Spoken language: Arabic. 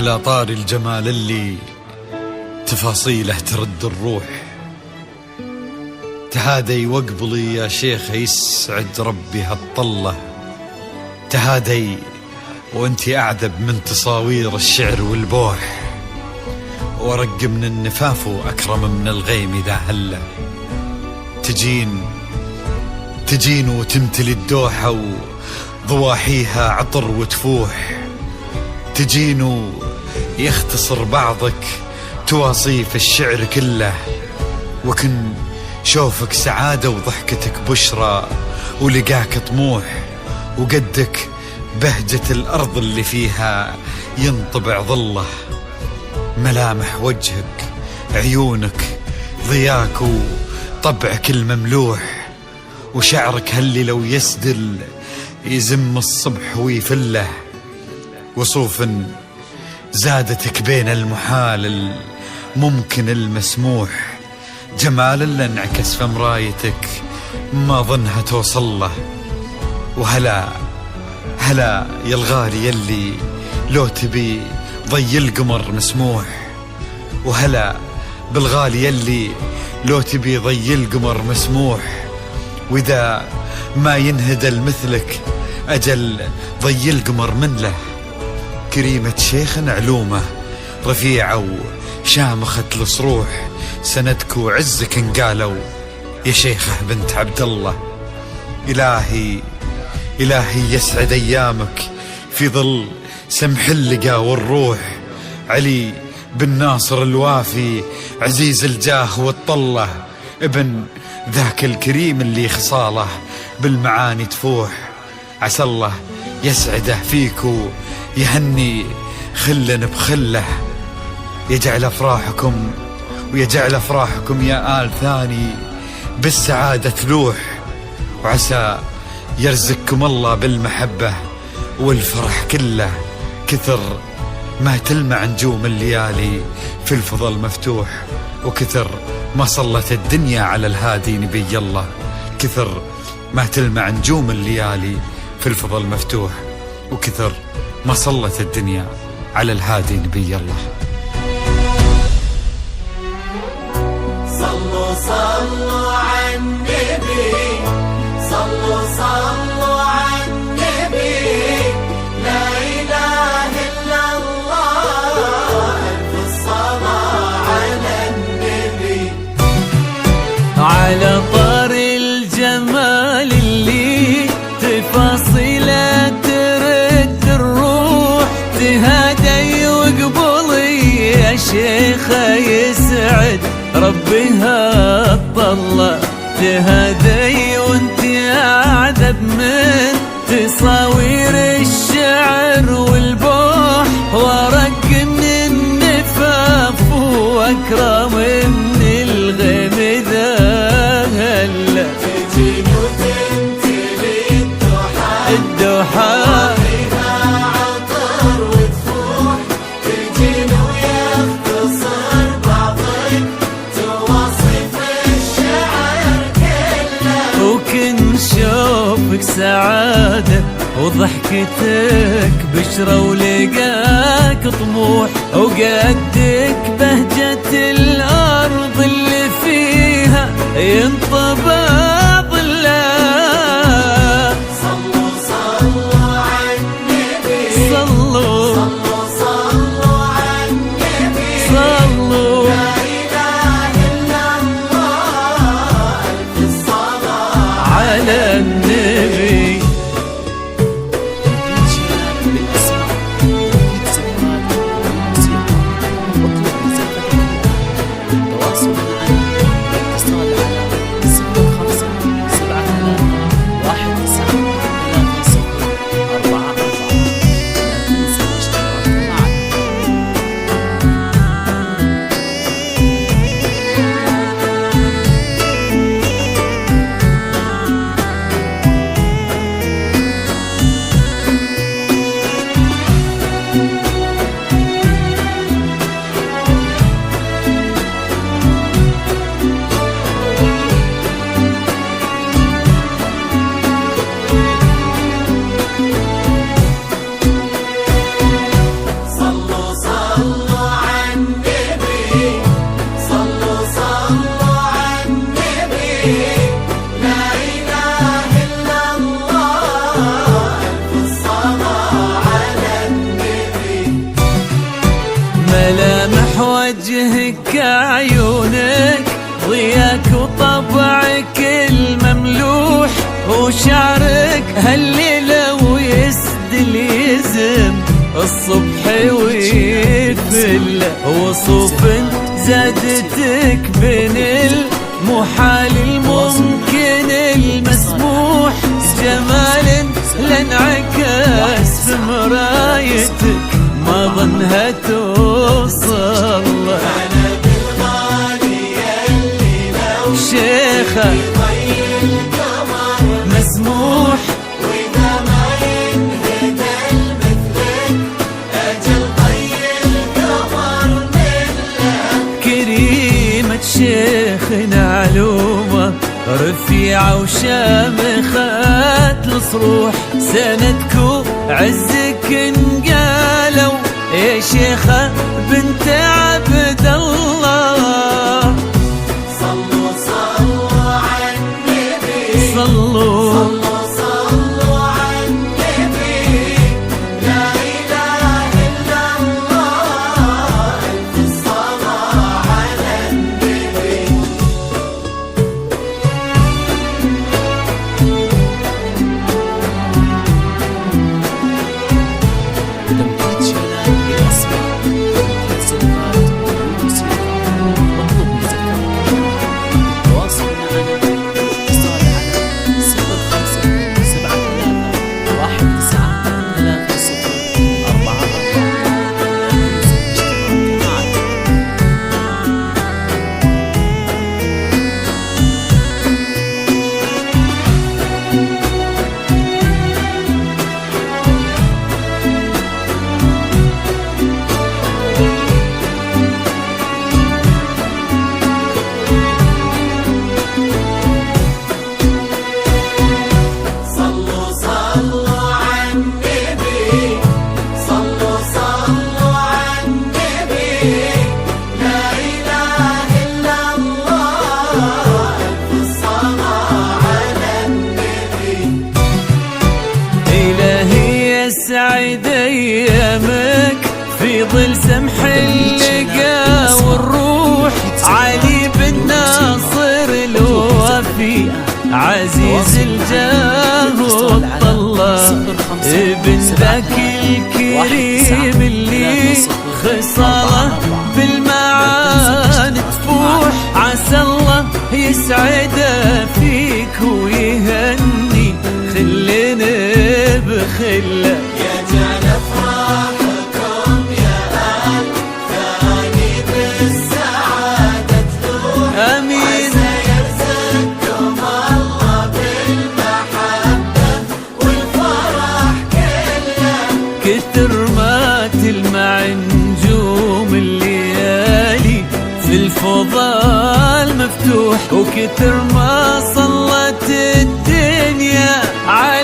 على طار الجمال اللي تفاصيله ترد الروح، تهادي واقبلي يا شيخ يسعد ربي هالطلة، تهادي وانتي أعذب من تصاوير الشعر والبوح، ورق من النفاف وأكرم من الغيم إذا هله، تجين وتمتلي الدوحة وضواحيها عطر وتفوح، تجين ويختصر بعضك تواصيف الشعر كله، وكن شوفك سعادة وضحكتك بشرى ولقاك طموح، وقدك بهجة الأرض اللي فيها ينطبع ظله، ملامح وجهك عيونك ضياك وطبعك المملوح، وشعرك هاللي لو يسدل يزم الصبح ويفله، وصوف زادتك بين المحال الممكن المسموح، جمال اللي انعكس في مرايتك ما ظنها توصل له، وهلا يا الغالي يلي لو تبي ضي القمر مسموح، وهلا بالغالي يلي لو تبي ضي القمر مسموح، وإذا ما ينهدل مثلك أجل ضي القمر من له، كريمة شيخ علومه رفيعة وشامخة الصروح، سندك وعزك انقالوا يا شيخة بنت عبد الله، إلهي يسعد أيامك في ظل سمح اللقى والروح، علي بن ناصر الوافي عزيز الجاه والطلة، ابن ذاك الكريم اللي خصاله بالمعاني تفوح، عسى الله يسعده فيك ويهني خلا بخله، يجعل أفراحكم يا آل ثاني بالسعادة تلوح، وعسى يرزقكم الله بالمحبة والفرح كله، كثر ما تلمع نجوم الليالي في الفضل مفتوح، وكثر ما صلت الدنيا على الهادي نبي الله، كثر ما تلمع نجوم الليالي في الفضل مفتوح، وكثر ما صلت الدنيا على الهادي نبي الله. صلوا على النبي، صلوا على النبي، لا إله إلا الله، ألف الصلاة على النبي. على طار الجمال اللي تفاصيله ترد الروح، تهادي وقبلي يا شيخة يسعد ربي هالطلة، تهادي وانت أعذب من تصاوير الشعر والبوح، ورق من النفاف وأكرم من الغيم ذا هلا، تجين وتمتلي الدوحة فيها عطر وتفوح، تجين ويختصر بعضك تواصف الشعر كله، وكن شوفك سعادة وضحكتك بشرى ولقاك طموح، وقدك بهجة الأرض اللي فيها ينطبع ظله. صلوا على النبي، صلوا على النبي، صلوا لا إله إلا الله، ألف الصلاة على النبي. لك عيونك ضياك وطبعك المملوح وشعرك هالليلة ويسدل يزم الصبح ويفل وصوف زادتك بين المحال الممكن المسموح جمال لانعكس في مرايتك ما ظنها توصل أنا بالغالي اللي لو شيخة ضي القمر مسموح وإذا ما ينهدى مثلك أجل ضي القمر منه كريمة شيخنا علومة رفيعة وشامخة الصروح سندكو عزك انقالوا يا شيخة بنت عبد الله صلوا صلوا على النبي صلوا صلوا على النبي لا إله إلا الله ألف الصلاة على النبي تمكيت شلال بالأسماء تمكيت سلفات وموسيقى مطلوب مزكرة تواصل معنا اتصال على 05 73 30 صلوا صلوا على النبي صلوا صلوا على النبي لا إله إلا الله ألف الصلاة على النبي إلهي يسعد أيامك في ظل سمح اللقا والروح علي بن ناصر الوفي عزيز الجاه والطلة ابن ذاك الكريم اللي خصاله بالمعاني تفوح عسى الله يسعده فيك ويهني خلنا بخله يجعل أفراحكم يا أهل ثاني بالسعادة تلوح آمين سيرزقكم الله بالمحبة والفرح كله كتر ما تلمع نجوم الليالي في الفضاء المفتوح وكتر ما صلت الدنيا على